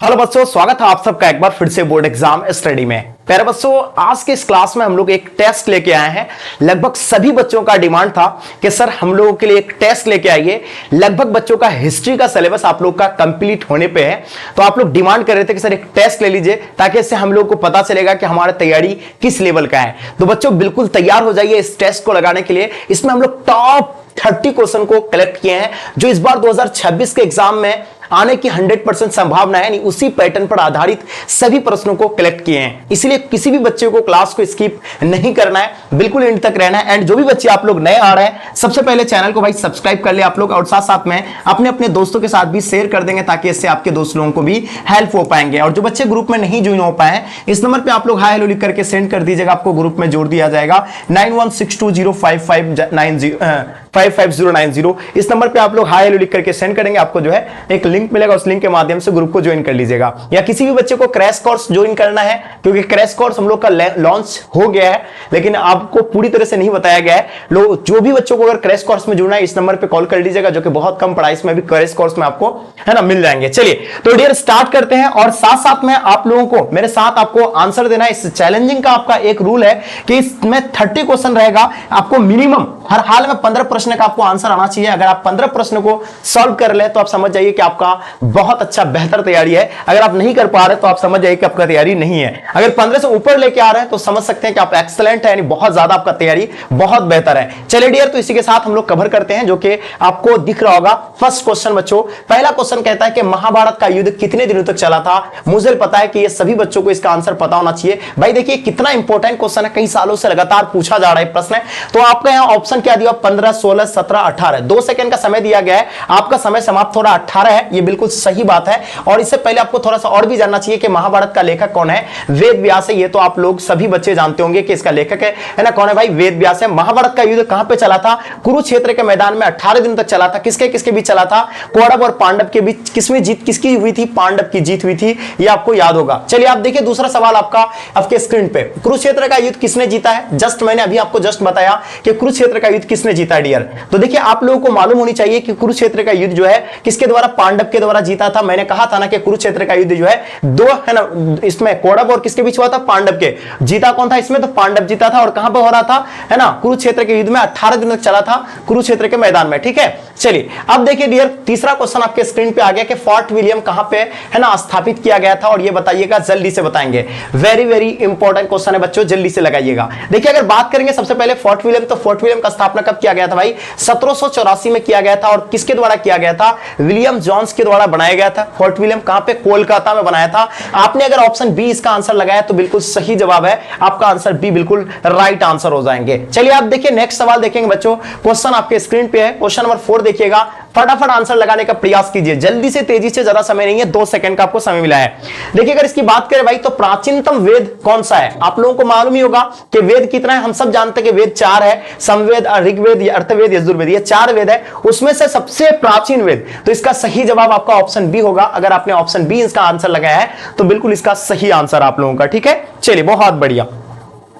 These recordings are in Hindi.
हेलो बच्चों, स्वागत है आप सबका एक बार फिर से बोर्ड एग्जाम स्टडी में। प्यारे बच्चों, आज के इस क्लास में हम लोग एक टेस्ट लेके आए हैं। लगभग सभी बच्चों का डिमांड था कि सर हम लोगों के लिए एक टेस्ट लेके आइए। लगभग बच्चों का हिस्ट्री का सिलेबस आप लोग का कंप्लीट होने पे है, तो आप लोग डिमांड कर रहे थे कि सर एक टेस्ट ले लीजिए ताकि इससे हम लोग को पता चलेगा कि हमारा तैयारी किस लेवल का है। तो बच्चों बिल्कुल तैयार हो जाइए इस टेस्ट को लगाने के लिए। इसमें हम लोग टॉप 30 क्वेश्चन को कलेक्ट किए हैं जो इस बार 2026 के एग्जाम में आने की 100% संभावना है। नहीं, उसी पैटर्न पर आधारित सभी प्रश्नों को कलेक्ट किए हैं, इसलिए किसी भी बच्चे को क्लास को स्किप नहीं करना है, बिल्कुल एंड तक रहना है। एंड जो भी बच्चे आप लोग नए आ रहे हैं, सबसे पहले चैनल को भाई सब्सक्राइब कर ले आप लोग, और साथ साथ में अपने अपने दोस्तों के साथ भी शेयर कर देंगे ताकि इससे आपके दोस्त लोगों को भी हेल्प हो पाएंगे। और जो बच्चे ग्रुप में नहीं ज्वाइन हो पाए, इस नंबर पर आप लोग हाई हेलो लिख करके सेंड कर दीजिएगा, आपको ग्रुप में जोड़ दिया जाएगा 9162055090। इस नंबर पे आप लोग हाई हेलो लिख करके सेंड करेंगे, आपको जो है एक लिंक मिलेगा, उस लिंक के माध्यम से ग्रुप को ज्वाइन कर लीजिएगा। या किसी भी बच्चे को क्रैश कोर्स ज्वाइन करना है, क्योंकि क्रैश कोर्स हम लोग का लॉन्च हो गया है लेकिन आपको पूरी तरह से नहीं बताया गया है। जो भी बच्चों को अगर क्रैश कोर्स में जुड़ना है, इस नंबर पे कॉल कर लीजिएगा, जो कि बहुत कम प्राइस में भी क्रैश कोर्स में आपको है ना मिल जाएंगे। चलिए तो डियर स्टार्ट करते हैं, और साथ साथ में आप लोगों को मेरे साथ आपको आंसर देना है। इस चैलेंजिंग का आपका एक रूल है कि इसमें 30 क्वेश्चन रहेगा, आपको मिनिमम हर हाल में 15 प्रश्न का आपको आंसर आना चाहिए। अगर आप 15 प्रश्न को सॉल्व कर ले तो आप समझ जाइए कि आपका बहुत अच्छा बेहतर तैयारी है। अगर आप नहीं कर पा रहे तो आप समझ जाइए कि आपका तैयारी नहीं है। अगर 15 से ऊपर लेके आ रहे हैं तो समझ सकते हैं कि आप एक्सीलेंट है, यानी बहुत ज्यादा आपका तैयारी बहुत बेहतर है। चलिए डियर, तो इसी के साथ हम लोग कवर करते हैं, जो कि आपको दिख रहा होगा। फर्स्ट क्वेश्चन बच्चों, पहला क्वेश्चन कहता है कि महाभारत का युद्ध कितने दिनों तक चला था। मुझे पता है कि ये सभी बच्चों को इसका आंसर पता होना चाहिए। भाई देखिए कितना इंपॉर्टेंट क्वेश्चन है, कई सालों से लगातार पूछा जा रहा है प्रश्न है। तो आपका यहाँ ऑप्शन क्या दिया, 15, 16, 17, 18, 2 सेकंड का समय दिया गया है। आपका समय समाप्त हो रहा 18 है, ये बिल्कुल सही बात है। और इससे पहले आपको थोड़ा सा और भी जानना चाहिए कि महाभारत का लेखक कौन है। वेद व्यास है, ये तो आप लोग सभी बच्चे जानते होंगे कि इसका लेखक है ना, कौन है भाई, वेद व्यास है। महाभारत का युद्ध कहां पे चला था, कुरुक्षेत्र के मैदान में 18 दिन तक चला था। किसके किसके बीच चला था, कौरव और पांडव के बीच। किसमें जीत किसकी हुई थी, पांडव की जीत हुई थी, ये आपको याद होगा। चलिए आप देखिए दूसरा सवाल आपका आपके स्क्रीन पे, कुरुक्षेत्र का युद्ध किसने जीता है। जस्ट मैंने अभी आपको जस्ट बताया कि कुरुक्षेत्र का युद्ध किसने जीता है डियर। तो देखिए आप लोगों को मालूम होनी चाहिए कि कुरुक्षेत्र का युद्ध जो है किसके द्वारा, पांडव के द्वारा जीता था। मैंने कहा था ना कि कुरुक्षेत्र का युद्ध जो है दो है ना, इसमें कौरव और किसके बीच हुआ था, पांडव के। जीता कौन था इसमें, तो पांडव जीता था। और कहां पर हो रहा था, है ना, कुरुक्षेत्र के युद्ध में 18 दिन तक चला था, कुरुक्षेत्र के मैदान में। ठीक है, चलिए अब देखिए डियर, तीसरा क्वेश्चन आपके स्क्रीन पे आ गया कि फोर्ट विलियम कहां पे है ना स्थापित किया गया था, और ये बताइएगा, जल्दी से बताएंगे। वेरी वेरी इंपॉर्टेंट क्वेश्चन है बच्चों, जल्दी से लगाइएगा। देखिए अगर बात करेंगे सबसे पहले फोर्ट विलियम, तो फोर्ट विलियम का स्थापना कब किया गया था भाई, 1784 में किया गया था। और किसके द्वारा किया गया था, विलियम जोन्स के द्वारा बनाया गया था। फोर्ट विलियम कहां पे, कोलकाता में बनाया था। आपने अगर ऑप्शन बी इसका आंसर लगाया तो बिल्कुल सही जवाब है, आपका आंसर बी बिल्कुल राइट आंसर हो जाएंगे। चलिए आप देखिए नेक्स्ट सवाल देखेंगे बच्चों, क्वेश्चन आपके स्क्रीन पे है, क्वेश्चन नंबर 4 देखिएगा। फटाफट आंसर लगाने का प्रयास कीजिए, जल्दी से, तेजी से, ज्यादा समय नहीं है, 2 सेकंड का आपको समय मिला है। देखिए अगर इसकी बात करें भाई, तो प्राचीनतम वेद कौन सा है। आप लोगों को मालूम ही होगा कि वेद कितना है, हम सब जानते हैं कि वेद 4 है, समवेद, ऋग्वेद, अर्थवेद, यजुर्वेद, ये 4 वेद है। उसमें से सबसे प्राचीन वेद, तो इसका सही जवाब आपका ऑप्शन बी होगा। अगर आपने ऑप्शन बी इसका आंसर लगाया है तो बिल्कुल इसका सही आंसर आप लोगों का। ठीक है, चलिए बहुत बढ़िया।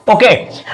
ओके,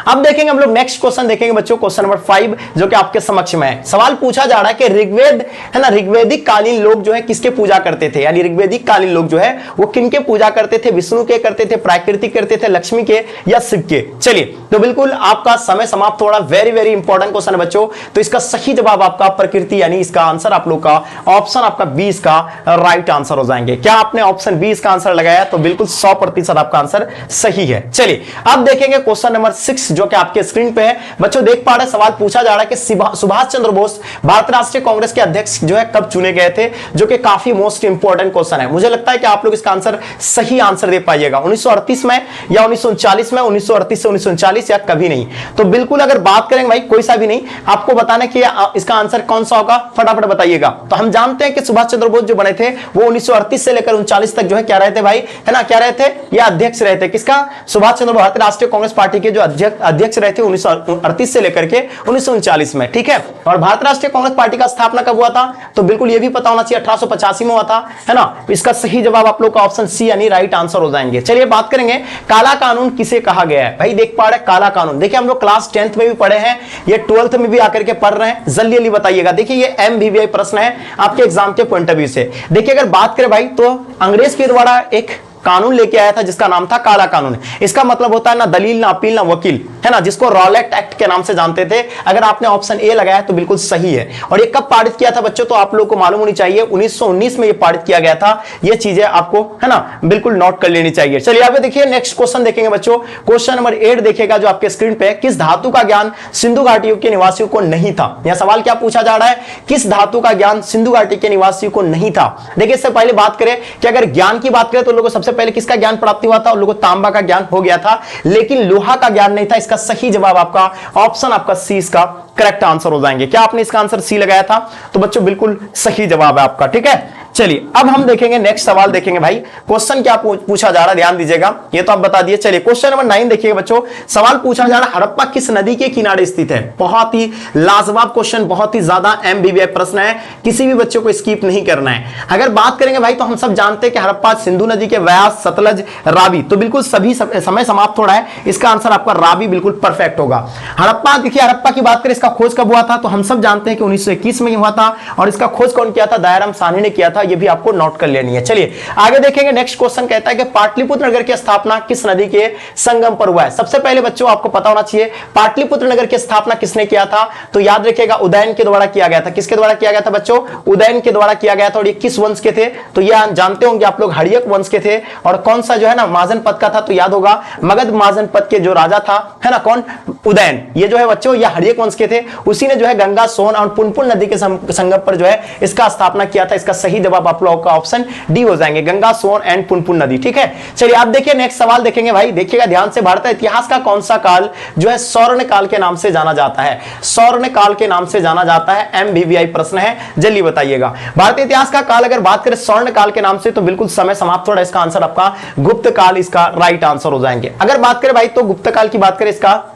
अब देखेंगे हम लोग नेक्स्ट क्वेश्चन देखेंगे बच्चों, क्वेश्चन नंबर 5 जो कि आपके समक्ष में है। सवाल पूछा जा रहा है कि ऋग्वेद है ना, ऋग्वेदिक कालीन लोग जो है किसके पूजा करते थे, यानी ऋग्वेदिक कालीन लोग जो है वो किनके पूजा करते थे, विष्णु के करते थे, प्राकृतिक करते थे, लक्ष्मी के, या शिव के। चलिए तो बिल्कुल आपका समय समाप्त हो रहा। वेरी वेरी इंपॉर्टेंट क्वेश्चन है बच्चों, तो इसका सही जवाब आपका प्रकृति, यानी इसका आंसर आप लोग का ऑप्शन आपका बी इसका राइट आंसर हो जाएंगे। क्या आपने ऑप्शन बी इसका आंसर लगाया तो बिल्कुल 100% आपका आंसर सही है। चलिए अब देखेंगे क्वेश्चन नंबर 6 जो कि आपके स्क्रीन पे है बच्चों। देख पा रहे, सवाल पूछा जा रहा है कि सुभाष चंद्र बोस भारतीय राष्ट्रीय कांग्रेस के अध्यक्ष जो है कब चुने गए थे, जो कि काफी मोस्ट इंपॉर्टेंट क्वेश्चन है। मुझे लगता है कि आप लोग इसका आंसर सही आंसर दे पाइएगा, 1938 में या 1939 में, 1938 से 1939 या कभी नहीं। तो बिल्कुल अगर बात करेंगे भाई कोई सा भी नहीं, आपको बताना कि इसका आंसर कौन सा होगा, फटाफट बताइएगा। तो हम जानते हैं कि सुभाष चंद्र बोस जो बने थे वो 1938 से लेकर 39 तक जो है क्या रहे थे भाई, है ना, क्या रहे थे, ये अध्यक्ष रहे थे। किसका, सुभाष चंद्र बोस, भारतीय राष्ट्रीय कांग्रेस पार्टी पार्टी के जो अध्यक्ष रहे थे 1938 से लेकर के 1939 में, ठीक है। और भारत राष्ट्रीय कांग्रेस पार्टी का स्थापना कब हुआ था, तो बिल्कुल ये भी पता होना चाहिए 1885 में हुआ था, है ना। इसका सही जवाब आप लोग का ऑप्शन सी यानी राइट आंसर हो जाएंगे। चलिए बात करेंगे काला कानून किसे कहा गया है। भाई देख पा रहे काला कानून, देखिए हम लोग क्लास 10th में भी पढ़े हैं, ये 12th में भी आकर के पढ़ रहे हैं, जल्दी जल्दी बताइएगा। देखिए ये MVVI प्रश्न है आपके एग्जाम के पॉइंट ऑफ व्यू से। देखिए अगर बात करें भाई तो अंग्रेज के द्वारा एक कानून लेके आया था जिसका नाम था काला कानून। इसका मतलब होता है ना दलील ना अपील ना वकील, है ना, जिसको रॉलेट एक्ट के नाम से जानते थे। अगर आपने ऑप्शन ए लगाया तो बिल्कुल सही है। और ये कब पारित किया था बच्चों, तो आप लोगों को मालूम होनी चाहिए 1919 में ये पारित किया गया था। ये चीजें आपको, है ना, बिल्कुल नोट कर लेनी चाहिए। चलिए आगे देखिए नेक्स्ट क्वेश्चन देखेंगे बच्चों। क्वेश्चन नंबर 8 देखिएगा जो आपके स्क्रीन पे, किस धातु का ज्ञान सिंधु घाटी के निवासियों को नहीं था। यह सवाल क्या पूछा जा रहा है, किस धातु का ज्ञान सिंधु घाटी के निवासियों को नहीं था। देखिए इससे पहले बात करें कि अगर ज्ञान की बात करें तो लोगों को सबसे पहले किसका ज्ञान प्राप्ति हुआ था, लोगों को तांबा का ज्ञान हो गया था, लेकिन लोहा का ज्ञान नहीं था। इसका सही जवाब आपका ऑप्शन आपका सी इसका करेक्ट आंसर हो जाएंगे। क्या आपने इसका आंसर सी लगाया था, तो बच्चों बिल्कुल सही जवाब है आपका, ठीक है। चलिए अब हम देखेंगे नेक्स्ट सवाल देखेंगे भाई, क्वेश्चन क्या पूछा जा रहा है, ध्यान दीजिएगा, ये तो आप बता दिए। चलिए क्वेश्चन नंबर 9 देखिएगा बच्चों। सवाल पूछा जा रहा है हड़प्पा किस नदी के किनारे स्थित है। बहुत ही लाजवाब क्वेश्चन, बहुत ही ज्यादा MVVI प्रश्न है, किसी भी बच्चों को स्किप नहीं करना है। अगर बात करेंगे भाई तो हम सब जानते हैं कि हड़प्पा सिंधु नदी के व्यास, सतलज, रावी, तो बिल्कुल सभी समय समाप्त हो रहा है, इसका आंसर आपका रावी बिल्कुल परफेक्ट होगा। हड़प्पा, देखिए हड़प्पा की बात करें, इसका खोज कब हुआ था, तो हम सब जानते हैं कि 1921 में हुआ था। और इसका खोज कौन किया था, दयाराम साहनी ने किया था, ये भी आपको नोट कर लेनी है। चलिए आगे देखेंगे नेक्स्ट क्वेश्चन कहता है कि पाटलिपुत्र नगर की स्थापना किस नदी के संगम पर हुआ है। सबसे पहले बच्चों आपको पता होना चाहिए पाटलिपुत्र नगर की स्थापना किसने किया था, तो याद रखिएगा उदयन के द्वारा किया गया था। किसके द्वारा किया गया था बच्चों, उदयन के द्वारा किया गया था। और ये किस वंश के थे, तो ये जानते होंगे आप लोग, हड़ियक वंश के थे। और कौन सा जो है ना महाजन पद का था, तो याद होगा मगध महाजन पद के जो राजा था, है ना, कौन, उदयन। ये जो है बच्चों ये हड़ियक वंश के थे, उसी ने जो है गंगा, सोन और पुनपुन नदी के संगम पर जो है इसका स्थापना किया था। इसका सही जवाब आप लोगों का ऑप्शन डी हो जाएंगे, गंगा, सोन एंड पुनपुन नदी, ठीक है। चलिए आप देखिए नेक्स्ट सवाल देखेंगे भाई, देखिएगा ध्यान से। भारतीय इतिहास का कौन सा काल जो है स्वर्ण काल के नाम से जाना जाता है, स्वर्ण काल के नाम से जाना जाता है। MVVI प्रश्न है, जल्दी बताइएगा। भारतीय इतिहास का काल अगर बात करें स्वर्ण काल के नाम से, तो बिल्कुल समय समाप्त हो रहा है, इसका आंसर आपका गुप्त काल इसका राइट आंसर हो जाएंगे। अगर बात करें भाई तो गुप्त काल की बात करें, इसका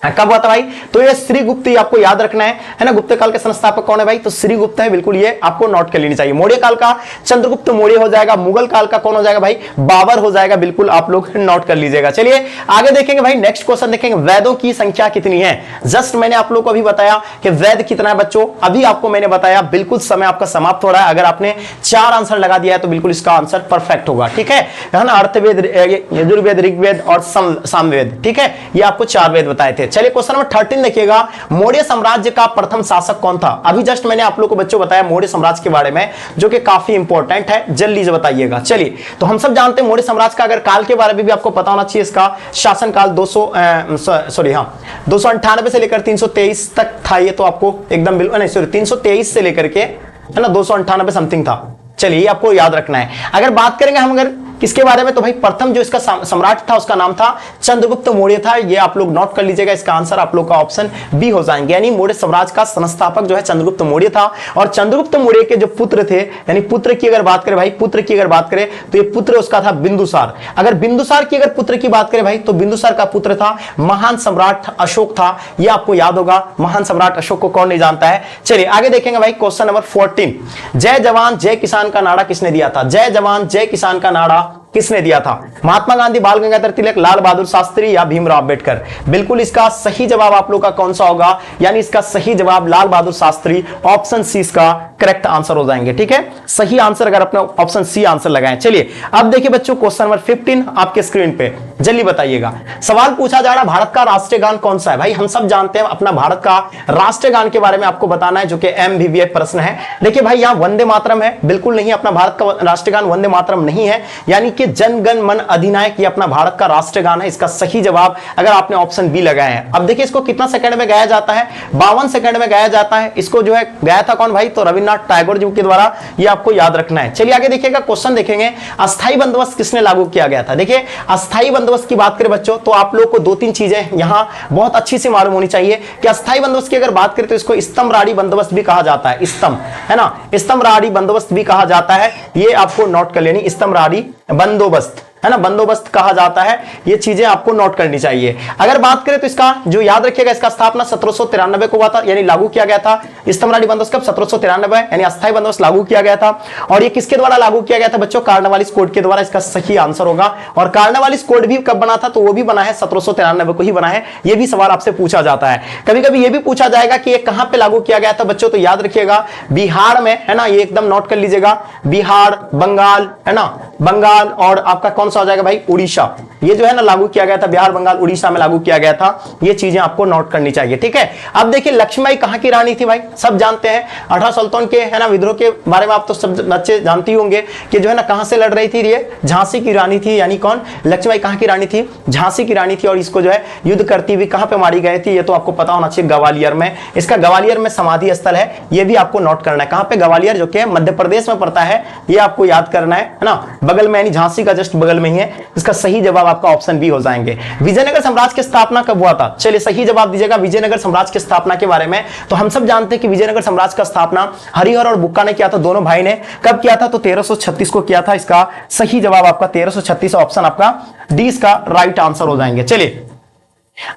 कब हुआ था भाई, तो ये श्रीगुप्त ही आपको याद रखना है ना। गुप्त काल के संस्थापक कौन है भाई, तो श्रीगुप्त है, बिल्कुल ये आपको नोट कर लेनी चाहिए। मौर्य काल का चंद्रगुप्त मौर्य हो जाएगा। मुगल काल का कौन हो जाएगा भाई, बाबर हो जाएगा, बिल्कुल आप लोग नोट कर लीजिएगा। चलिए आगे देखेंगे भाई नेक्स्ट क्वेश्चन देखेंगे, वेदों की संख्या कितनी है। जस्ट मैंने आप लोग को अभी बताया कि वेद कितना है बच्चों, अभी आपको मैंने बताया, बिल्कुल समय आपका समाप्त हो रहा है। अगर आपने 4 आंसर लगा दिया है तो बिल्कुल इसका आंसर परफेक्ट होगा, ठीक है ना। अर्थवेद, यजुर्वेद, ऋग्वेद और सामवेद, ठीक है, ये आपको 4 वेद बताए थे। चलिए क्वेश्चन नंबर 13 देखिएगा, मौर्य साम्राज्य का प्रथम शासक कौन था। अभी जस्ट मैंने आप लोगों को बच्चों बताया मौर्य साम्राज्य के बारे में, जो कि काफी इंपॉर्टेंट है, जल्दी से बताइएगा। चलिए तो हम सब जानते हैं मौर्य साम्राज्य का अगर काल के बारे में भी आपको पता होना चाहिए, इसका शासनकाल 298 से लेकर 323 तक था। ये तो आपको एकदम बिल्कुल नहीं, 323 से लेकर के, है ना, 298 समथिंग था। चलिए आपको याद रखना है। अगर बात करेंगे हम अगर किसके बारे में, तो भाई प्रथम जो इसका सम्राट था उसका नाम था चंद्रगुप्त मौर्य था। ये आप लोग नोट कर लीजिएगा, इसका आंसर आप लोग का ऑप्शन बी हो जाएंगे, यानी मौर्य साम्राज्य का संस्थापक जो है चंद्रगुप्त मौर्य था। और चंद्रगुप्त मौर्य के जो पुत्र थे, यानी पुत्र की अगर बात करें भाई, पुत्र की अगर बात करें तो ये पुत्र उसका था बिंदुसार। अगर बिंदुसार की अगर पुत्र की बात करें भाई, तो बिंदुसार का पुत्र था महान सम्राट अशोक था। ये आपको याद होगा, महान सम्राट अशोक को कौन नहीं जानता है। चलिए आगे देखेंगे भाई क्वेश्चन नंबर 14, जय जवान जय किसान का नारा किसने दिया था। जय जवान जय किसान का नारा किसने दिया था, महात्मा गांधी, बाल गंगाधर तिलक, लाल बहादुर शास्त्री या भीमराव अंबेडकर। बिल्कुल इसका सही जवाब आप लोग का कौन सा होगा, यानी इसका सही जवाब लाल बहादुर शास्त्री, ऑप्शन सी इसका करेक्ट आंसर हो जाएंगे, ठीक है। सही आंसर अगर अपने ऑप्शन सी आंसर लगाएं। चलिए अब देखिए बच्चों क्वेश्चन नंबर 15 आपके स्क्रीन पे, जल्दी बताइएगा। सवाल पूछा जा रहा है भारत का राष्ट्रीय गान कौन सा है। भाई हम सब जानते हैं अपना भारत का राष्ट्रीय गान के बारे में आपको बताना है, जो कि MVVI प्रश्न है। देखिए भाई यहाँ वंदे मातरम है, बिल्कुल नहीं, अपना भारत का राष्ट्रीय गान वंदे मातरम नहीं है, यानी कि जन गण मन अधिनायक ये अपना भारत का राष्ट्रीय गान है। इसका सही जवाब अगर आपने ऑप्शन बी लगाया है। अब देखिए इसको कितना सेकंड में गाया जाता है, 52 सेकंड में गाया जाता है। इसको जो है गाया था कौन भाई, तो रविन्द्रनाथ टैगोर जी के द्वारा, ये आपको याद रखना है। चलिए आगे देखिएगा क्वेश्चन देखेंगे, अस्थायी बंदोबस्त किसने लागू किया गया था। देखिए अस्थायी बंदोबस्त की बात करें बच्चों, तो आप लोग को 2-3 चीजें यहां बहुत अच्छी से मालूम होनी चाहिए कि अस्थायी बंदोबस्त की अगर बात करें तो इसको स्तंभराडी बंदोबस्त भी कहा जाता है, स्तंभ, है ना, स्तंभराडी बंदोबस्त भी कहा जाता है। ये आपको नोट कर लेनी, स्तंभराडी बंदोबस्त, है ना, बंदोबस्त कहा जाता है। ये चीजें आपको नोट करनी चाहिए। अगर बात करें तो इसका जो याद रखिएगा, इसका स्थापना 1793 को हुआ था, यानी लागू किया गया था। इस्तमरारी बंदोबस्त कब 1793 यानी अस्थायी बंदोबस्त लागू किया गया था। और ये किसके द्वारा लागू किया गया था बच्चों? कार्नवालिस कोड के द्वारा। इसका सही आंसर होगा। और कार्नवालिस कोड भी कब बना था? तो वो भी बना है 1793 को ही बना है। ये भी सवाल आपसे पूछा जाता है। कभी कभी ये भी पूछा जाएगा कि ये कहां पे लागू किया गया था बच्चों? तो याद रखिएगा बिहार में, है ना, ये एकदम नोट कर लीजिएगा। बिहार, बंगाल, है ना, बंगाल और आपका कौन सा हो जाएगा भाई? उड़ीसा। ये जो है ना लागू किया गया था, बिहार, बंगाल, उड़ीसा में लागू किया गया था। ये चीजें आपको नोट करनी चाहिए, ठीक है। अब देखिए लक्ष्मीबाई कहां की रानी थी भाई? सब जानते हैं 18 सुल्तान के, है ना, विद्रोह के बारे में आप तो सब बच्चे जानते होंगे कि जो है ना कहां से लड़ रही थी। ये झांसी की रानी थी, यानी कौन? लक्ष्मीबाई कहां की रानी थी? झांसी की रानी थी। और इसको जो है युद्ध करती हुई कहां पे मारी गई थी? ये तो आपको पता होना चाहिए, ग्वालियर में। इसका ग्वालियर में समाधि स्थल है, ये भी आपको नोट करना है। कहां पे? ग्वालियर, जो कि मध्य प्रदेश में पड़ता है। ये आपको याद करना है ना, बगल में, यानी झांसी का जस्ट बगल में ही है। इसका सही जवाब आपका ऑप्शन बी हो जाएंगे। विजयनगर साम्राज्य की स्थापना कब हुआ था? चलिए सही जवाब दीजिएगा विजयनगर साम्राज्य की स्थापना के बारे में। तो हम सब जानते हैं कि विजयनगर साम्राज्य का स्थापना हरिहर और बुक्का ने किया था, दोनों भाई ने। कब किया था? तो 1336 को किया था। इसका सही जवाब आपका 1336 ऑप्शन आपका डी इसका राइट आंसर हो जाएंगे। चलिए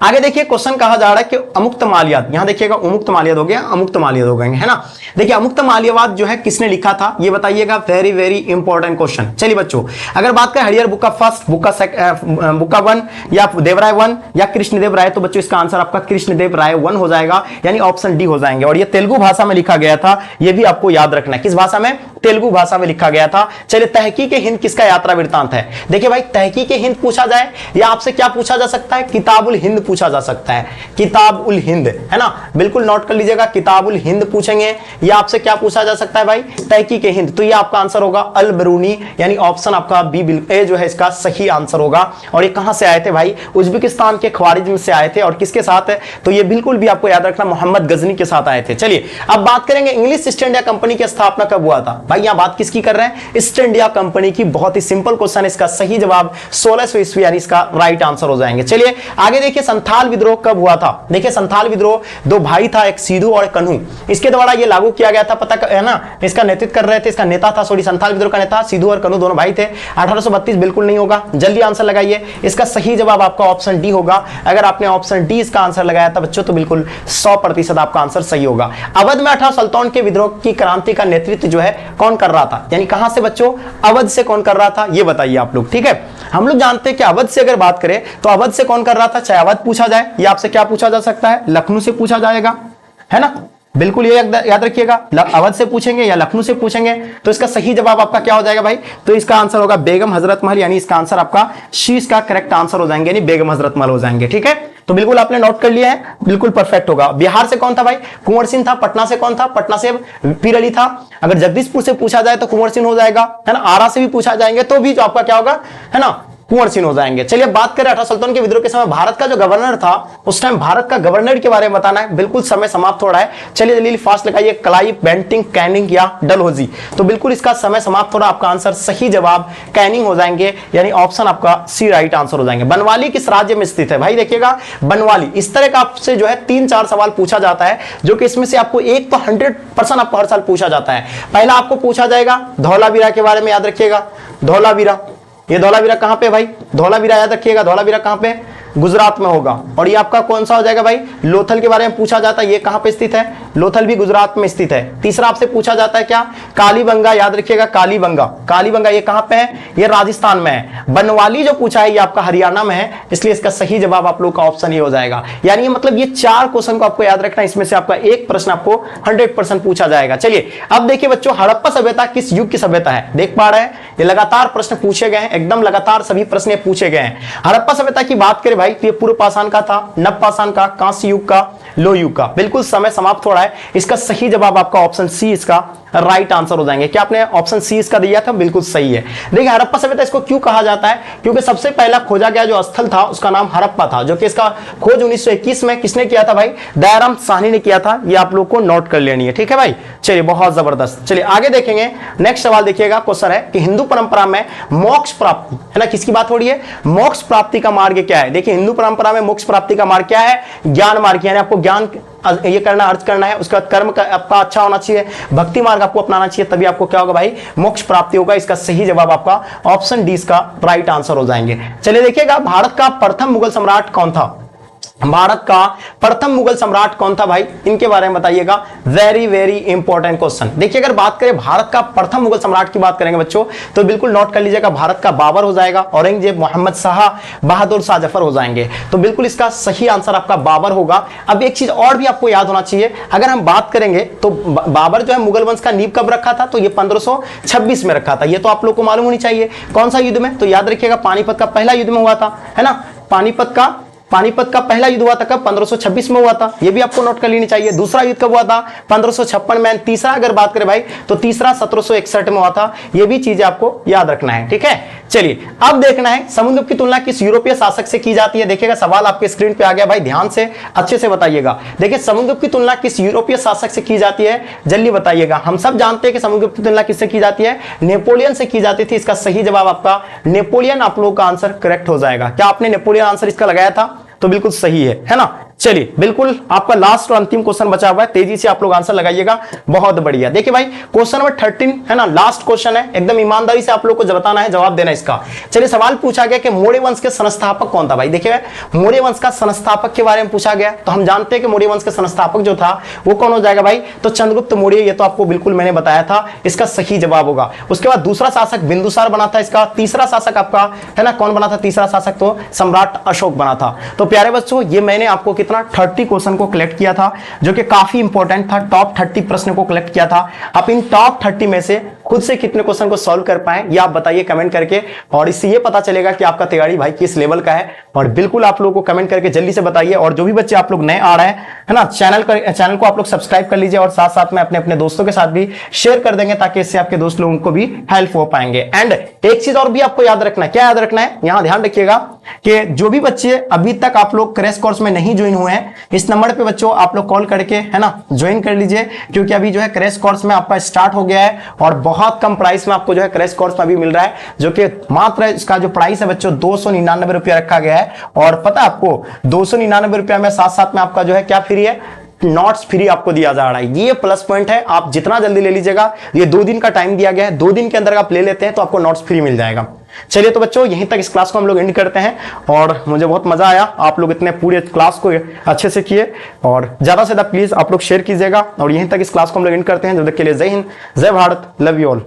आगे देखिए, क्वेश्चन कहा जा रहा है कि अमुक्त माल्यवाद, यहां देखिएगा उन्मुक्त माल्यवाद हो गया, अमुक्त माल्यवाद हो गए, है ना। देखिए अमुक्त माल्यवाद जो है किसने लिखा था ये बताइएगा, वेरी वेरी इंपॉर्टेंट क्वेश्चन। चलिए बच्चों, अगर बात करें हरिहर बुक्का फर्स्ट, बुक्का वन, या देवराय वन, या कृष्णदेव राय, तो बच्चों इसका आंसर आपका कृष्णदेव राय वन हो जाएगा, यानी ऑप्शन डी हो जाएंगे। और ये तेलुगु भाषा में लिखा गया था, ये भी आपको याद रखना है। किस भाषा में? तेलुगु भाषा में लिखा गया था। चलिए तहकीक हिंद किसका यात्रा वृत्तांत है? देखिए भाई तहकीक हिंद पूछा जाए या आपसे क्या पूछा जा सकता है? किताबुल हिंद पूछा जा सकता है, किताबुल हिंद, है ना, बिल्कुल नोट कर लीजिएगा। किताबुल हिंद पूछेंगे या आपसे क्या पूछा जा सकता है भाई? तहकीक हिंद। तो ये आपका आंसर होगा अल बरूनी, यानी ऑप्शन आपका बी ए जो है इसका सही आंसर होगा। और ये कहां से आए थे भाई? उज्बेकिस्तान के ख्वारिज्म से आए थे। और किसके साथ है? तो ये बिल्कुल भी आपको याद रखना, मोहम्मद गजनी के साथ आए थे। चलिए अब बात करेंगे इंग्लिश ईस्ट इंडिया कंपनी की स्थापना कब हुआ था? भाई यहां बात किसकी कर रहे हैं? ईस्ट इंडिया कंपनी की। बहुत ही सिंपल क्वेश्चन, इसका सही जवाब 1600 ईस्वी, यानी इसका राइट आंसर हो जाएंगे। चलिए आगे देखिए, संथाल विद्रोह कब हुआ था? देखिए संथाल विद्रोह, दो भाई था, एक सिद्धू और कन्हू, इसके द्वारा ये लागू किया गया था, पता है ना। इसका नेतृत्व कर रहे थे, इसका नेता था, सॉरी, संथाल विद्रोह का नेता सिद्धू और कन्हू, दोनों भाई थे। 1832 बिल्कुल नहीं होगा, जल्दी आंसर लगाइए। इसका सही जवाब आपका ऑप्शन डी होगा। अगर आपने ऑप्शन डी इसका आंसर लगाया था बच्चों, तो बिल्कुल 100% आपका आंसर सही होगा। अवध में 18 सुल्तान के विद्रोह की क्रांति का नेतृत्व जो है कौन कर रहा था? यानी कहां से बच्चों? अवध से कौन कर रहा था ये बताइए आप लोग, ठीक है। हम लोग जानते हैं कि अवध से अगर बात करें तो अवध से कौन कर रहा था? चाहे अवध पूछा जाए या आपसे क्या पूछा जा सकता है? लखनऊ से पूछा जाएगा, है ना, बिल्कुल ये याद रखिएगा। अवध से पूछेंगे या लखनऊ से पूछेंगे, तो इसका सही जवाब आपका क्या हो जाएगा भाई? तो इसका आंसर होगा बेगम हजरत महल, यानी इसका आंसर आपका सी इसका करेक्ट आंसर हो जाएंगे, यानी बेगम हजरत महल हो जाएंगे, ठीक है। तो बिल्कुल आपने नोट कर लिया है, बिल्कुल परफेक्ट होगा। बिहार से कौन था भाई? कुंवर सिंह था। पटना से कौन था? पटना से पीर अली था। अगर जगदीशपुर से पूछा जाए तो कुंवर सिंह हो जाएगा, है ना। आरा से भी पूछा जाएंगे तो भी जो आपका क्या होगा, है ना, कुंवर सिंह हो जाएंगे। चलिए बात करें 18 सुल्तान के विद्रोह के समय भारत का जो गवर्नर था, उस टाइम भारत का गवर्नर के बारे में बताना है। बिल्कुल समय समाप्त हो रहा है, चलिए जल्दी फास्ट लगाइए। क्लाइव, बेंटिंग, कैनिंग या डलहौजी, तो बिल्कुल इसका समय समाप्त हो रहा है। आपका आंसर सही जवाब कैनिंग हो जाएंगे, यानी ऑप्शन आपका सी राइट आंसर हो जाएंगे। बनवाली किस राज्य में स्थित है? भाई देखिएगा बनवाली, इस तरह का आपसे जो है 3-4 सवाल पूछा जाता है, जो कि इसमें से आपको एक तो 100% आपको हर साल पूछा जाता है। पहला आपको पूछा जाएगा धौलावीरा के बारे में, याद रखिएगा धौलावीरा। ये धौलावीरा कहां पे भाई? धौलावीरा याद रखिएगा, धौलावीरा कहां पे? गुजरात में होगा। और ये आपका कौन सा हो जाएगा भाई? लोथल के बारे में पूछा जाता है, ये कहां पे स्थित है? लोथल भी गुजरात में स्थित है। तीसरा आपसे पूछा जाता है क्या? कालीबंगा, याद रखिएगा कालीबंगा। कालीबंगा ये कहां पे है? ये राजस्थान में है। बनवाली जो पूछा है ये आपका हरियाणा में है, इसलिए इसका सही जवाब आप लोग का ऑप्शन ये हो जाएगा। यानी मतलब ये 4 क्वेश्चन को आपको याद रखना, इसमें से आपका एक प्रश्न आपको 100% पूछा जाएगा। चलिए अब देखिए बच्चों, हड़प्पा सभ्यता किस युग की सभ्यता है? देख पा रहे हैं, ये लगातार प्रश्न पूछे गए हैं, एकदम लगातार सभी प्रश्न पूछे गए हैं। हड़प्पा सभ्यता की बात करें भाई, तो ये पूर्व पाषाण का था, नव पाषाण का, कांस्य युग का, लोह युग का। बिल्कुल समय समाप्त हो रहा है। इसका सही जवाब आपका ऑप्शन सी इसका राइट आंसर हो जाएंगे। क्या आपने ऑप्शन सी इसका दिया था? बिल्कुल सही है। देखिए हड़प्पा सभ्यता इसको क्यों कहा जाता है? क्योंकि सबसे पहला खोजा गया जो स्थल था उसका नाम हड़प्पा था, जो कि इसका खोज 1921 में किसने किया था भाई? दयाराम साहनी ने किया था। ये आप लोग को नोट कर लेनी है, ठीक है भाई। चलिए बहुत जबरदस्त। चलिए आगे देखेंगे, नेक्स्ट सवाल देखिएगा। क्वेश्चन है कि हिंदू परंपरा में मोक्ष प्राप्ति, है ना, किसकी बात हो रही है? मोक्ष प्राप्ति का मार्ग क्या है? देखिए हिंदू परंपरा में मोक्ष प्राप्ति का मार्ग क्या है? ज्ञान मार्ग, यानी आपको ज्ञान ये करना, अर्ज करना है, उसका कर्म का आपका अच्छा होना चाहिए, भक्ति मार्ग आपको अपनाना चाहिए, तभी आपको क्या होगा भाई, मोक्ष प्राप्ति होगा। इसका सही जवाब आपका ऑप्शन डी इसका राइट आंसर हो जाएंगे। चलिए देखिएगा, भारत का प्रथम मुगल सम्राट कौन था? भारत का प्रथम मुगल सम्राट कौन था भाई, इनके बारे में बताइएगा। Very very important question. देखिए अगर बात करें भारत का प्रथम मुगल सम्राट की बात करेंगे बच्चों, तो बिल्कुल नोट कर लीजिएगा, भारत का बाबर हो जाएगा, औरंगजेब, मोहम्मद शाह, बहादुर शाह जफर हो जाएंगे। तो बिल्कुल इसका सही आंसर आपका बाबर होगा। अब एक चीज और भी आपको याद होना चाहिए, अगर हम बात करेंगे तो बाबर जो है मुगल वंश का नींव कब रखा था, तो ये 1526 में रखा था। ये तो आप लोग को मालूम होनी चाहिए। कौन सा युद्ध में, तो याद रखिएगा पानीपत का पहला युद्ध में हुआ था, है ना। पानीपत का पहला युद्ध हुआ था कब, 1526 में हुआ था। ये भी आपको नोट कर लेनी चाहिए। दूसरा युद्ध कब हुआ था, 1556 में। तीसरा अगर बात करें भाई तो तीसरा 1761 में हुआ था। ये भी चीजें आपको याद रखना है, ठीक है। चलिए अब देखना है समुद्रगुप्त की तुलना किस यूरोपीय शासक से की जाती है। देखिएगा सवाल आपके स्क्रीन पे आ गया भाई, ध्यान से अच्छे से बताइएगा। देखिए समुद्रगुप्त की तुलना किस यूरोपीय शासक से की जाती है, जल्दी बताइएगा। हम सब जानते हैं कि समुद्रगुप्त की तुलना किससे की जाती है, नेपोलियन से की जाती थी। इसका सही जवाब आपका नेपोलियन आप लोगों का आंसर करेक्ट हो जाएगा। क्या आपने नेपोलियन आंसर इसका लगाया था, तो बिल्कुल सही है ना। चलिए बिल्कुल आपका लास्ट और अंतिम क्वेश्चन बचा हुआ है, तेजी से आप लोग आंसर लगाइएगा। बहुत बढ़िया। देखिए भाई क्वेश्चन नंबर 13 है ना, लास्ट क्वेश्चन है, एकदम ईमानदारी से आप लोग को बताना है, जवाब देना इसका। चलिए सवाल पूछा गया कि मौर्य वंश के संस्थापक कौन था भाई। देखिए मौर्य वंश का संस्थापक के बारे में पूछा गया, तो हम जानते हैं कि मौर्य वंश के संस्थापक जो था वो कौन हो जाएगा भाई, तो चंद्रगुप्त मौर्य। ये तो आपको बिल्कुल मैंने बताया था, इसका सही जवाब होगा। उसके बाद दूसरा शासक बिंदुसार बना था इसका। तीसरा शासक आपका है ना कौन बना था, तीसरा शासक तो सम्राट अशोक बना था। तो प्यारे बच्चों ये मैंने आपको कितना 30 क्वेश्चन को कलेक्ट किया था, जो कि काफी इंपॉर्टेंट था। टॉप 30 प्रश्न को कलेक्ट किया था। आप इन टॉप 30 में से खुद से कितने क्वेश्चन को सॉल्व कर पाए ये आप बताइए कमेंट करके, और इससे ये पता चलेगा कि आपका तैयारी भाई किस लेवल का है। और बिल्कुल आप लोगों को कमेंट करके जल्दी से बताइए। और जो भी बच्चे आप लोग नए आ रहे हैं है ना, चैनल को आप लोग सब्सक्राइब कर लीजिए, और साथ साथ में अपने दोस्तों के साथ भी शेयर कर देंगे, ताकि इससे आपके दोस्त लोगों को भी हेल्प हो पाएंगे। एंड एक चीज और भी आपको याद रखना है। क्या याद रखना है, यहां ध्यान रखिएगा कि जो भी बच्चे अभी तक आप लोग क्रैश कोर्स में नहीं ज्वाइन हुए हैं, इस नंबर पे बच्चों आप लोग कॉल करके है ना ज्वाइन कर लीजिए, क्योंकि अभी जो है क्रैश कोर्स में आपका स्टार्ट हो गया है, और बहुत कम प्राइस में आपको जो है क्रैश कोर्स में अभी मिल रहा है, जो कि मात्र इसका जो प्राइस है बच्चों 299 रुपया रखा गया है। और पता है आपको 299 रुपया में साथ साथ में आपका जो है क्या फ्री है, नोट्स फ्री आपको दिया जा रहा है। ये प्लस पॉइंट है, आप जितना जल्दी ले लीजिएगा। ये 2 दिन का टाइम दिया गया है, 2 दिन के अंदर आप ले लेते हैं तो आपको नोट्स फ्री मिल जाएगा। चलिए तो बच्चों यहीं तक इस क्लास को हम लोग एंड करते हैं, और मुझे बहुत मजा आया। आप लोग इतने पूरे क्लास को अच्छे से किए, और ज्यादा से ज्यादा प्लीज आप लोग शेयर कीजिएगा। और यहीं तक इस क्लास को हम लोग एंड करते हैं। जब तक के लिए जय हिंद, जय भारत, लव यू ऑल।